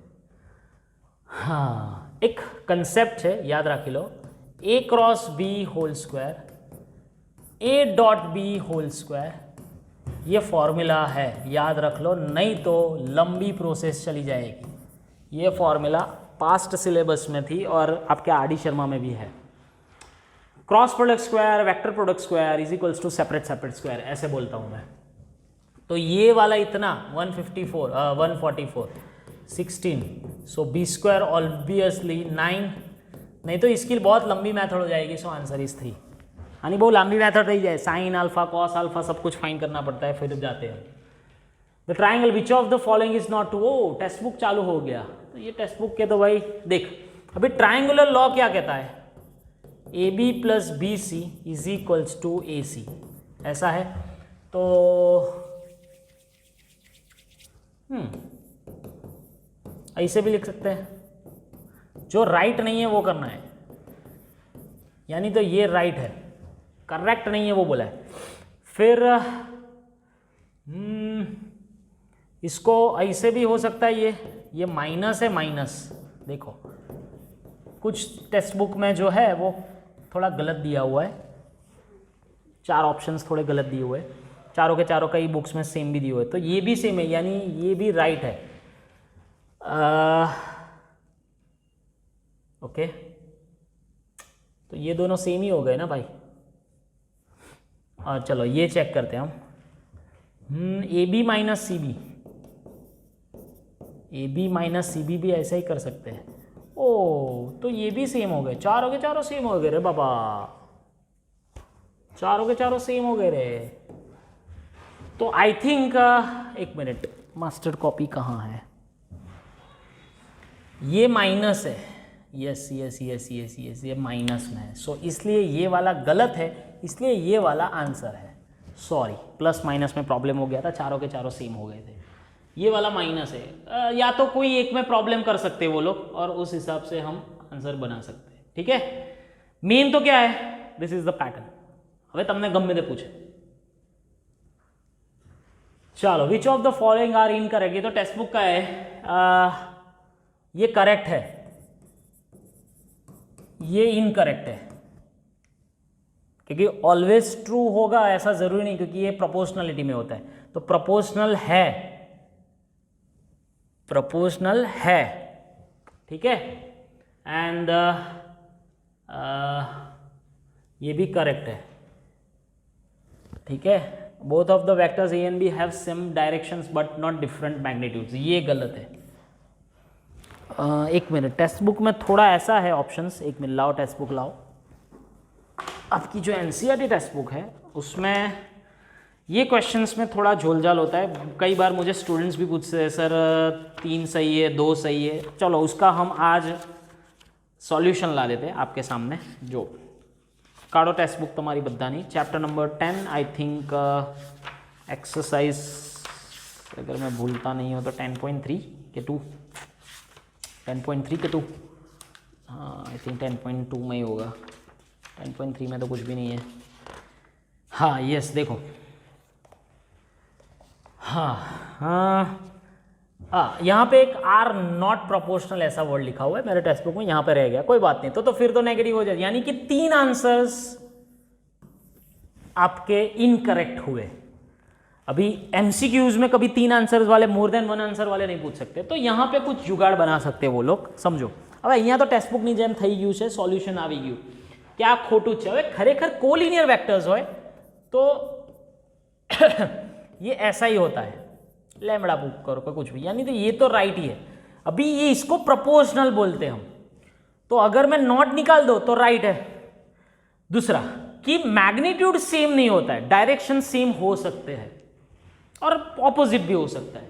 हाँ एक कंसेप्ट है, याद रख लो, a cross b whole square a.b², ये फॉर्मूला है, याद रख लो, नहीं तो लंबी प्रोसेस चली जाएगी। ये फॉर्मूला पास्ट सिलेबस में थी और आपके आर डी शर्मा में भी है। Cross product square vector product square is equals to separate square, ऐसे बोलता हूँ मैं। तो ये वाला इतना 144 16, सो b² ऑब्वियसली 9, नहीं तो इसकी बहुत लंबी मेथड हो जाएगी। सो आंसर इज 3। यानी बहुत लंबी मेथड रही जाए, साइन अल्फा कॉस अल्फा सब कुछ फाइंड करना पड़ता है, फिर जाते हैं। The triangle which of the following is not true. ओ टेक्स्ट बुक चालू हो गया, तो ये टेक्स्ट बुक के तो भाई देख, अभी ट्राइंगुलर लॉ क्या कहता है, AB + BC is equals to AC, ऐसा है। तो ऐसे भी लिख सकते हैं, जो राइट नहीं है वो करना है, यानी तो ये राइट है, करेक्ट नहीं है वो बोला है। फिर इसको ऐसे भी हो सकता है, ये माइनस है, माइनस देखो कुछ टेक्स्ट बुक में जो है वो थोड़ा गलत दिया हुआ है, 4 ऑप्शंस थोड़े गलत दिए हुए हैं, चारों के चारों कई बुक्स में सेम भी दिए हुए हैं, तो ये भी सेम है यानी ये भी राइट है। ओके, तो ये दोनों सेम ही हो गए ना भाई। और चलो ये चेक करते हैं हम, A B minus C B, A B minus C B भी ऐसा ही कर सकते हैं। ओ तो ये भी सेम हो गए, चारों के चारों सेम हो गए रे बाबा, चारों के चारों सेम हो गए रे। तो आई थिंक एक मिनट, मास्टर कॉपी कहाँ है, ये माइनस है, yes yes yes yes yes, ये माइनस में है, सो इसलिए ये वाला गलत है, इसलिए ये वाला आंसर है। सॉरी, प्लस माइनस में प्रॉब्लम हो गया था, चारों के चारों सेम हो गए थे, ये वाला माइनस है। या तो कोई एक में प्रॉब्लम कर सकते हैं वो लोग और उस हिसाब से हम आंसर बना सकते हैं, ठीक है। मेन तो क्या है, दिस इज द पैटर्न। હવે તમને ગમે તે પૂછે, चलो which of the following are incorrect, ये तो टेक्स्ट बुक का है, ये करेक्ट है, ये इनकरेक्ट है, क्योंकि ऑलवेज ट्रू होगा ऐसा जरूरी नहीं, क्योंकि ये प्रोपोर्शनलिटी में होता है। तो प्रोपोर्शनल है, प्रोपोर्शनल है, ठीक है। एंड ये भी करेक्ट है, ठीक है। Both of the vectors A and B have same directions but not different magnitudes, ये गलत है। एक मिनट, टेक्स्ट बुक में थोड़ा ऐसा है ऑप्शंस, एक मिनट लाओ टेक्स्ट बुक लाओ। आपकी जो एनसीईआरटी टेक्स्ट बुक है उसमें ये क्वेश्चंस में थोड़ा झोलझाल होता है, कई बार मुझे स्टूडेंट्स भी पूछते हैं सर 3 सही है 2 सही है। चलो उसका हम आज सॉल्यूशन ला देते हैं आपके सामने। जो काढ़ो टेक्स्ट बुक तुम्हारी बधानी, chapter number 10 I think exercise, अगर मैं भूलता नहीं हो तो 10.3 के 2, 10.3 के 2, हाँ आई थिंक 10.2 में ही होगा, 10.3 में तो कुछ भी नहीं है। हाँ यस देखो, हाँ यहाँ पे एक आर नॉट प्रोपोर्शनल ऐसा वर्ड लिखा हुआ है मेरे टेक्स्ट बुक में, यहाँ पे रह गया, कोई बात नहीं। तो फिर तो नेगेटिव हो जाए, यानी कि 3 आंसर्स आपके इनकरेक्ट हुए। अभी एमसीक्यूज में कभी 3 आंसर्स वाले, मोर देन 1 आंसर वाले नहीं पूछ सकते, तो यहाँ पे कुछ जुगाड़ बना सकते वो लोग, समझो। अब यहाँ तो टेक्स्ट बुक ની જેમ થઈ ગયું છે, સોલ્યુશન આવી ગયું, क्या खोटू છે। હવે ખરેખર કોલિનિયર વેક્ટર્સ હોય तो ये ऐसा ही होता है, लैम्बडा बुक करो कोई कुछ भी, यानी तो ये तो राइट ही है। अभी ये इसको प्रोपोर्शनल बोलते हैं हम, तो अगर मैं नॉट निकाल दो तो राइट है। दूसरा कि मैग्नीट्यूड सेम नहीं होता है, डायरेक्शन सेम हो सकते हैं और ऑपोजिट भी हो सकता है,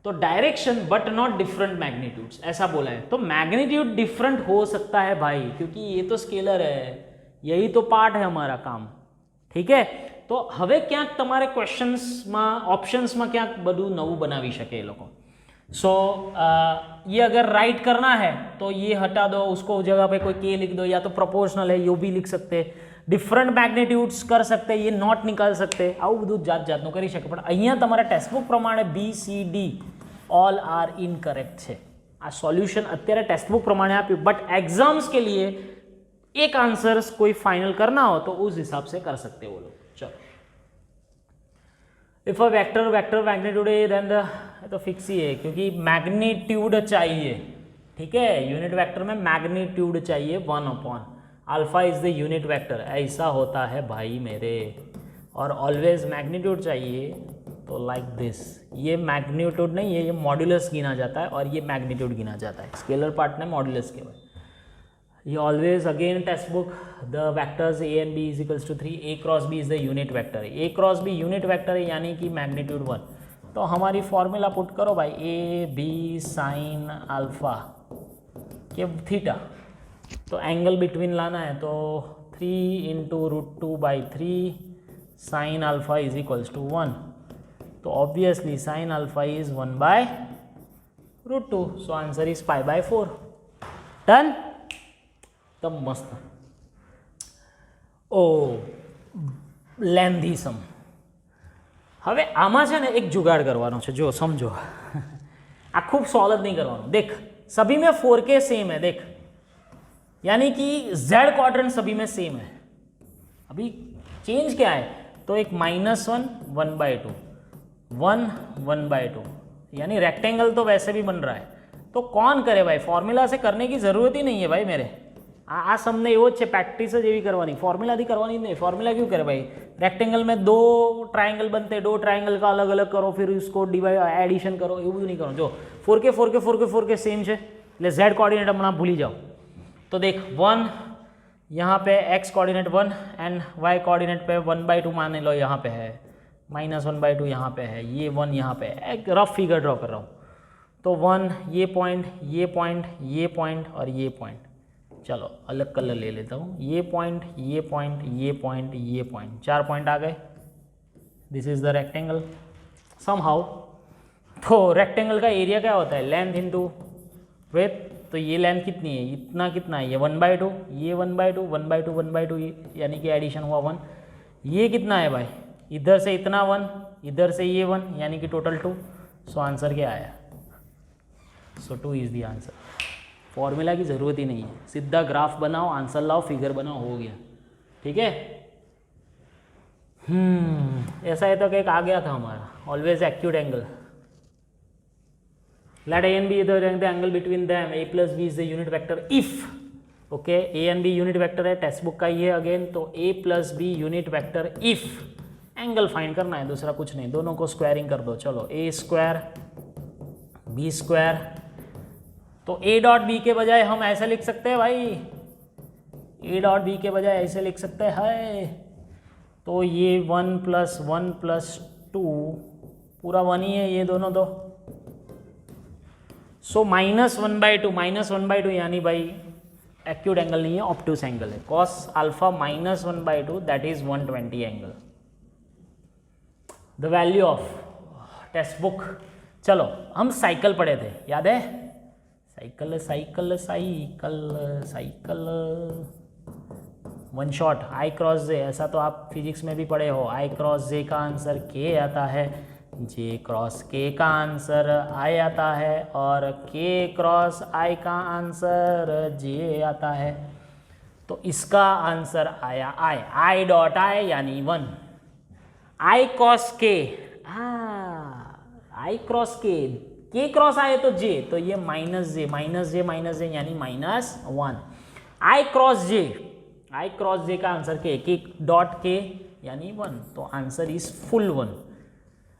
तो direction but not different magnitudes ऐसा बोला है। तो मैग्नीट्यूड डिफरेंट हो सकता है भाई, क्योंकि ये तो स्केलर है, यही तो पार्ट है हमारा काम, ठीक है। तो હવે ક્યાંક તમારે ક્વેશ્ચન્સમાં ઓપ્શન્સમાં ક્યાંક બધું નવું બનાવી શકે એ લોકો। सो ये अगर राइट करना है तो ये हटा दो, उसको जगह पे कोई के लिख दो, या तो प्रोपोर्शनल है यो भी लिख सकते, डिफरेंट मैग्नीट्यूड्स कर सकते, ये नॉट निकाल सकते, આવું બધું જાત જાતનું કરી શકે। પણ અહીંયા તમારા ટેક્સ્ટબુક પ્રમાણે B C D all are incorrect છે। આ સોલ્યુશન અત્યારે ટેક્સ્ટબુક પ્રમાણે આપ્યું, બટ एग्जाम्स के लिए एक आंसर्स कोई फाइनल करना हो तो उस हिसाब से कर सकते वो लोग। चलो, इफ अ वेक्टर मैग्नीट्यूड है देन तो फिक्स ही है, क्योंकि मैग्नीट्यूड चाहिए, ठीक है। यूनिट वेक्टर में मैग्नीट्यूड चाहिए 1 alpha is the unit vector, ऐसा होता है भाई मेरे। और ऑलवेज मैग्नीट्यूड चाहिए तो लाइक दिस, ये मैग्नीट्यूड नहीं है, ये मॉड्यूलस गिना जाता है और ये मैग्नीट्यूड गिना जाता है, स्केलर पार्ट में मॉड्यूलस केवल। ये always again text book the vectors A and B is equals to 3, A cross B is the unit vector, A cross B unit vector है यानी कि मैग्नीट्यूड 1। तो हमारी फॉर्मूला पुट करो भाई, ए बी साइन अल्फा के थीटा, तो एंगल बिटवीन लाना है, तो 3 into √2/3 sine alpha is equals to 1, तो obviously sine alpha is 1/√2, so answer is π/4। Done, तब मस्त। ओ લેન્ધી સમ. હવે આમાં છે ને એક જુગાડ કરવાનો છે, જો સમજો. આ ખૂબ સોલ્વ नहीं करवाना. देख सभी में 4K सेम है, देख यानी कि Z क्वाड्रेंट सभी में सेम है. अभी चेंज क्या है, तो एक -1 1/2 1 1/2 यानी रेक्टेंगल तो वैसे भी बन रहा है. तो कौन करे भाई, फॉर्मूला से करने की ज़रूरत ही नहीं है भाई मेरे. આ સમને એવો જ છે, પ્રેક્ટિસ જ એવી કરવાની, ફોર્મ્યુલાથી કરવાની જ નહીં. ફॉर्मूला क्यों करे भाई, रेक्टेंगल में 2 ट्रायंगल बनते, 2 ट्रायंगल का अलग अलग करो, फिर उसको डिवाइड एडिशन करो, એવું બધું નહીં કરો. જો 4K सेम છે એટલે Z कोऑर्डिनेट હમણાં ભૂલી जाओ. तो देख 1 यहाँ पे x coordinate 1 and y coordinate पे 1/2 मान लो यहाँ पे है, -1/2 यहाँ पे है, ये 1 यहाँ पे है. एक रफ फिगर ड्रॉ कर रहा हूँ. तो 1 ये पॉइंट ये पॉइंट ये पॉइंट और ये पॉइंट, चलो अलग कलर ले लेता हूँ. ये पॉइंट ये पॉइंट ये पॉइंट ये पॉइंट, 4 पॉइंट आ गए. This is the rectangle somehow. तो रेक्टेंगल का एरिया क्या होता है, लेंथ इनटू विड्थ. तो ये लेंथ कितनी है, इतना कितना है, ये 1/2, ये 1/2 1/2 1/2 यानी कि एडिशन हुआ 1. ये कितना है भाई, इधर से इतना 1, इधर से ये 1 यानी कि टोटल 2. सो आंसर क्या आया, सो 2 इज द आंसर. फॉर्मूला की ज़रूरत ही नहीं है, सीधा ग्राफ बनाओ, आंसर लाओ, फिगर बनाओ, हो गया. ठीक है. ऐसा है तो एक आ गया था हमारा, always acute angle. Let A and B the angle between them, A plus B is the unit vector if. Okay, A and B unit vector है, टेक्स्ट बुक का ही है अगेन. तो A plus B unit vector if angle find करना है, दूसरा कुछ नहीं. दोनों को स्क्वायरिंग कर दो. चलो A स्क्वायर B स्क्वायर. तो A डॉट B के बजाय हम ऐसे लिख सकते हैं भाई, A डॉट B के बजाय ऐसे लिख सकते हैं. तो ये 1 + 1 + 2 पूरा 1 ही है, ये दोनों तो. सो -1/2 यानी भाई एक्यूट एंगल नहीं है, ऑब्टूस एंगल है. Cos alpha -1/2 that is 120 angle. The value of text book. चलो हम साइकिल पढ़े थे, याद है, cycle cycle cycle cycle, one shot I cross J. ऐसा तो आप फिजिक्स में भी पढ़े हो, I क्रॉस J का आंसर K आता है, J क्रॉस K का आंसर I आता है, और K क्रॉस I का आंसर J आता है. तो इसका आंसर आया I डॉट I यानी 1. I cross K, I cross K cross I तो J, तो ये -J यानी -1. I क्रॉस J का आंसर K डॉट K यानी 1. तो आंसर इज फुल 1.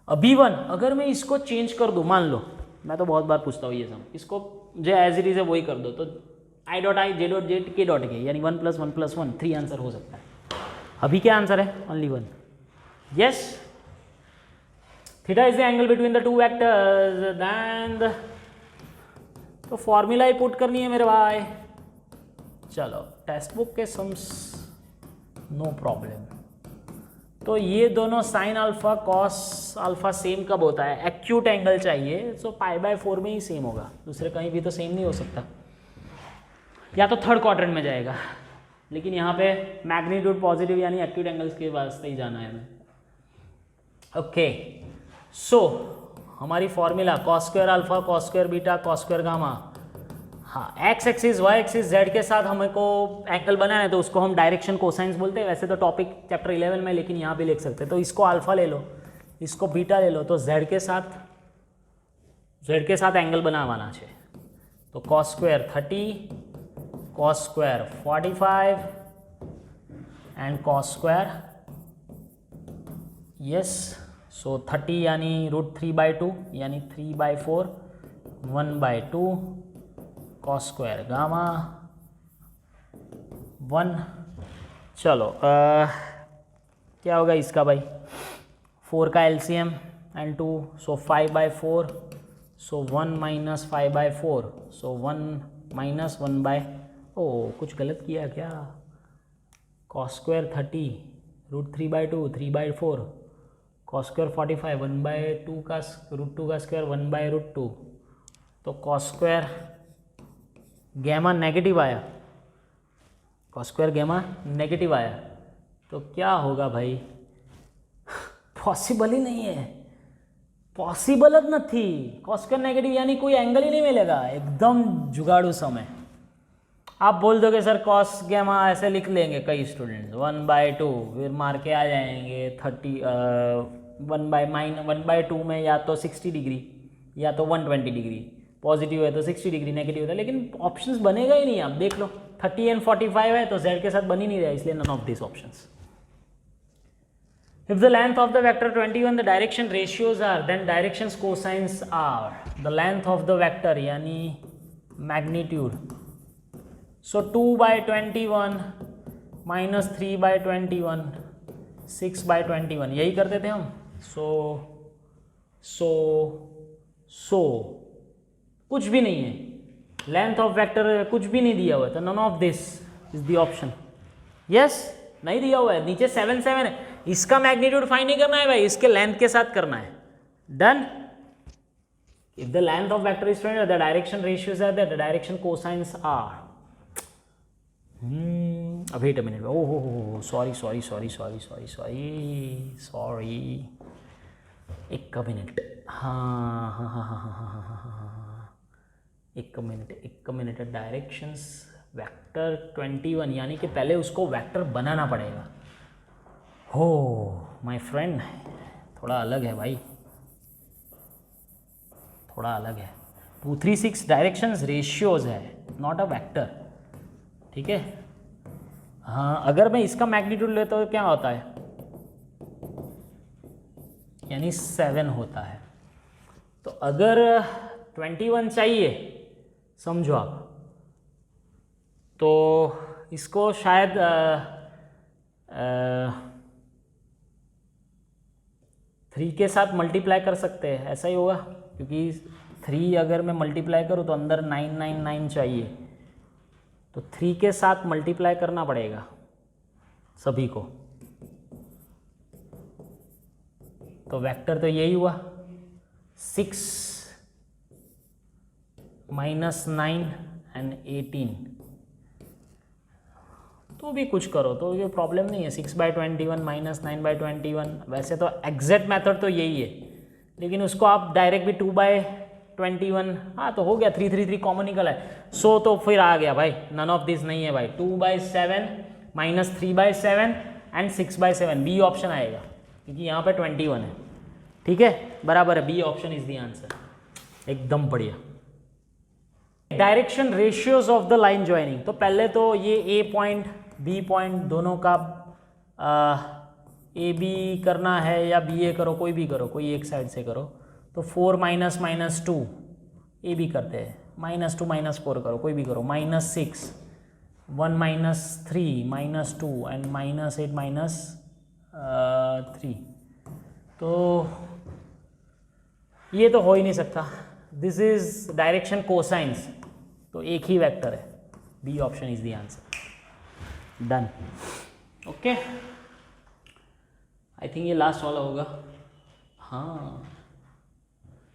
अभी 1. अगर मैं इसको चेंज कर दूँ, मान लो, मैं तो बहुत बार पूछता हूँ ये सब, इसको जो एज इट इज है वही कर दो, तो I dot I J dot J K dot K यानी 1 + 1 + 1 3 आंसर हो सकता है. अभी क्या आंसर है, only 1. Yes, theta is the angle between the 2 vectors. Then तो फॉर्मूला ही पुट करनी है मेरे भाई. चलो टेक्स्ट बुक के सम्स नो प्रॉब्लम. तो ये दोनों sine alpha cos alpha same कब होता है, एक्यूट एंगल चाहिए, सो π/4 में ही सेम होगा, दूसरे कहीं भी तो सेम नहीं हो सकता. या तो थर्ड क्वाड्रेंट में जाएगा, लेकिन यहाँ पे मैग्नीट्यूड पॉजिटिव यानी एक्यूट एंगल्स के वास्ते ही जाना है हमें. ओके, सो हमारी formula cos square alpha cos square beta cos square gamma. हाँ, X axis Y axis Z के साथ हमको एंगल बनाना है, तो उसको हम डायरेक्शन कोसाइंस बोलते हैं. वैसे तो टॉपिक चैप्टर 11 में, लेकिन यहाँ भी लिख सकते हैं. तो इसको अल्फा ले लो, इसको बीटा ले लो, तो जेड के साथ एंगल बनावाना है. तो cos square 30, cos square 45 and cos square yes. So 30 यानी √3/2 यानी 3/4 1/2 cos स्क्वायर गामा 1. चलो क्या होगा इसका भाई, 4 का LCM एंड 2, सो 5/4, सो 1 - 5/4, सो 1 - 1/, ओ कुछ गलत किया क्या, cos स्क्वायर 30 √3/2 3/4, cos स्क्वायर 45 1/2 का √2 का स्क्वायर 1/√2. तो cos स्क्वायर गैमा नेगेटिव आया, cos स्क्वायर गैमा नेगेटिव आया, तो क्या होगा भाई? पॉसिबल ही नहीं है, पॉसिबल જ નથી. कॉस्क्वायर नेगेटिव यानी कोई एंगल ही नहीं मिलेगा, एकदम जुगाड़ू समय. आप बोल दोगे सर कॉस गैमा ऐसे लिख लेंगे कई स्टूडेंट्स 1/2, फिर मार के आ जाएंगे 30 1/2 में या तो 60 डिग्री या तो 120 डिग्री. पॉजिटिव है तो 60 डिग्री, नेगेटिव होता है, लेकिन ऑप्शंस बनेगा ही नहीं. आप देख लो 30 एंड 45 है तो z के साथ बन ही नहीं रहा, इसलिए none of this options. If the length of the vector 21 the direction ratios are, then directions cosines are the length of the vector यानी magnitude. So 2/21 minus 3/21 6/21 यही करते थे हम. So कुछ भी नहीं है, लेंथ ऑफ वेक्टर कुछ भी नहीं दिया हुआ है, तो none of this is the option. Yes, नहीं दिया हुआ है, नीचे 7 7 है. इसका मैग्नीट्यूड फाइंड नहीं करना है भाई, इसके लेंथ के साथ करना है. Done. If the length of vector is 20 the direction ratios are that the direction cosines are. Wait a minute. Oh sorry, एक मिनट. हाँ, एक मिनट. डायरेक्शंस वेक्टर 21 यानी कि पहले उसको वेक्टर बनाना पड़ेगा. हो माय फ्रेंड, थोड़ा अलग है भाई, थोड़ा अलग है. 236 डायरेक्शंस रेशियोज है, नॉट अ वेक्टर. ठीक है. हाँ, अगर मैं इसका मैग्नीट्यूड लेता हूँ तो क्या होता है, यानी 7 होता है. तो अगर 21 चाहिए, समझो आप, तो इसको शायद 3 के साथ मल्टीप्लाई कर सकते हैं, ऐसा ही होगा, क्योंकि 3 अगर मैं मल्टीप्लाई करूँ तो अंदर 999 चाहिए, तो 3 के साथ मल्टीप्लाई करना पड़ेगा सभी को. तो वेक्टर तो यही हुआ 6 - 9 and 18. तो भी कुछ करो तो ये प्रॉब्लम नहीं है. 6/21 - 9/21, वैसे तो एग्जैक्ट मेथड तो यही है, लेकिन उसको आप डायरेक्ट भी 2/21, हाँ तो हो गया. 3 कॉमन निकल है. सो तो फिर आ गया भाई, नन ऑफ दिस नहीं है भाई. 2/7 - 3/7 एंड 6/7, बी ऑप्शन आएगा, क्योंकि यहाँ पे 21 है. ठीक है, बराबर है, B option is the answer. एकदम बढ़िया. Direction ratios of the line joining. तो पहले तो ये ए पॉइंट बी पॉइंट दोनों का ए बी करना है या बी ए करो, कोई भी करो, कोई एक साइड से करो. तो 4 - -2 ए बी करते हैं, -2 - 4 करो, कोई भी करो, -6 1 - 3 -2 एंड -8 - 3. तो ये तो हो ही नहीं सकता. दिस इज डायरेक्शन कोसाइंस, तो एक ही वेक्टर है. B option is the answer. Done. Okay, I think ये लास्ट वाला होगा. हाँ,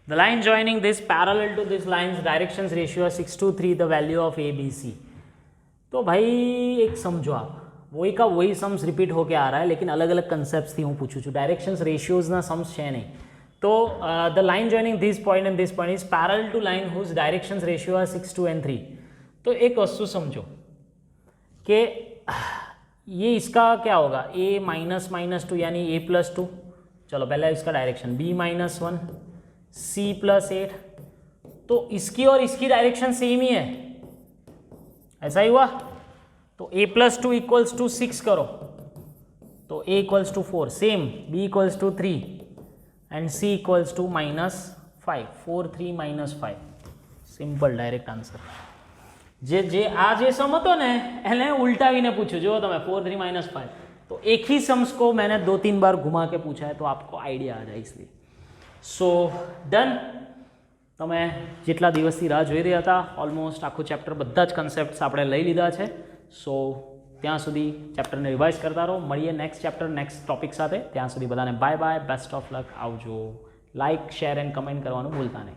the line joining this parallel to this lines directions ratio 6:3 the value of A B C. तो भाई एक समझो आप, वही का वही सम्स रिपीट होके आ रहा है, लेकिन अलग अलग कंसेप्ट थी. हूँ पूछू छू डायरेक्शंस रेशियोज ना सम्स है नहीं. तो the line joining this point and this point is parallel to line whose directions ratio are 6, 2 and 3. तो एक वस्तु समझो कि ये इसका क्या होगा, a -2 यानी a + 2. चलो पहले इसका डायरेक्शन b -1 c + 8. तो इसकी और इसकी डायरेक्शन सेम ही है, ऐसा ही हुआ. तो a + 2 = 6 करो, तो a = 4, same b = 3 and c = -5. 4 3 -5, simple direct answer. જે આ જે સમ હતો ને એને ઉલટાવીને પૂછ્યું. જો તમે 4 3 -5, तो एक ही सम्स को मैंने 2-3 बार घुमा के पूछा है, तो आपको आइडिया आ जाए इसलिए. So done. તમે જેટલા દિવસથી રાહ જોઈ રહ્યા હતા, ઓલમોસ્ટ આખું ચેપ્ટર બધા જ કન્સેપ્ટ્સ આપણે લઈ લીધા છે. સો ત્યાં સુધી ચેપ્ટરને રિવાઇઝ કરતા રહો. મળીએ નેક્સ્ટ ચેપ્ટર નેક્સ્ટ ટોપિક સાથે. ત્યાં સુધી બધાને bye bye, best of luck, આવજો. લાઇક, શેર એન્ડ કમેન્ટ કરવાનું ભૂલતા નહીં.